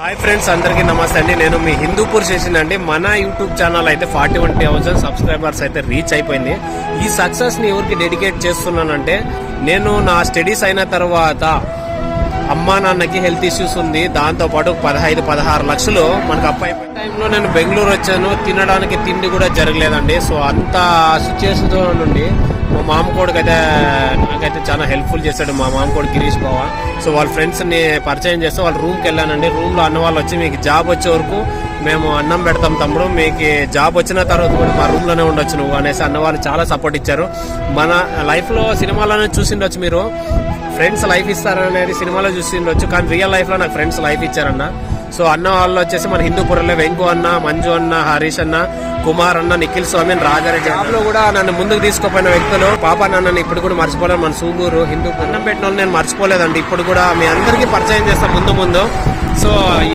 Hi friends, అందరికీ నమస్తే అండి. నేను మీ హిందూపూర్ శశిని అండి. మన యూట్యూబ్ ఛానల్ అయితే 41,000 సబ్స్క్రైబర్స్ అయితే రీచ్ అయిపోయింది. ఈ సక్సెస్ ని ఎవరికి డెడికేట్ చేస్తున్నానంటే, నేను నా స్టడీస్ అయిన తర్వాత అమ్మా నాన్నకి హెల్త్ ఇష్యూస్ ఉంది, దాంతో పాటు 15-16 లక్షలు మనకు అప్ అయిపోయిన టైంలో నేను బెంగళూరు వచ్చాను. తినడానికి తిండి కూడా జరగలేదండి. సో అంత సిచ్యువేషన్ నుండి మా మామకోడికి అయితే నాకైతే చాలా హెల్ప్ఫుల్ చేశాడు మా మామకోడు గిరీష్ బావ. సో వాళ్ళ ఫ్రెండ్స్ ని పరిచయం చేస్తే వాళ్ళ రూమ్కి వెళ్ళానండి. రూమ్ లో అన్న వాళ్ళు వచ్చి, మీకు జాబ్ వచ్చే వరకు మేము అన్నం పెడతాం తమ్ముడు, మీకు జాబ్ వచ్చిన తర్వాత కూడా మా రూమ్ లోనే ఉండొచ్చు నువ్వు అనేసి అన్న వాళ్ళు చాలా సపోర్ట్ ఇచ్చారు. మన లైఫ్ లో సినిమాలోనే చూసిండొచ్చు మీరు, ఫ్రెండ్స్ లైఫ్ ఇస్తారనేది సినిమాలో చూసిండొచ్చు, కానీ రియల్ లైఫ్ లో నాకు ఫ్రెండ్స్ లైఫ్ ఇచ్చారన్న. సో అన్న వాళ్ళు వచ్చేసి మన హిందూపురంలో వెంకు అన్న, మంజు అన్న, హరీష్ అన్న, కుమార్ అన్న, నిఖిల్ స్వామి, రాజారెడ్డి. జాబ్ లో కూడా నన్ను ముందుకు తీసుకుపోయిన వ్యక్తులు పాప నన్ను ఇప్పుడు కూడా మర్చిపోలేదు. మన సూగూరు హిందూ అన్నం పెట్టిన వాళ్ళు నేను మర్చిపోలేదండి. ఇప్పుడు కూడా మీ అందరికీ పరిచయం చేస్తాను ముందు. సో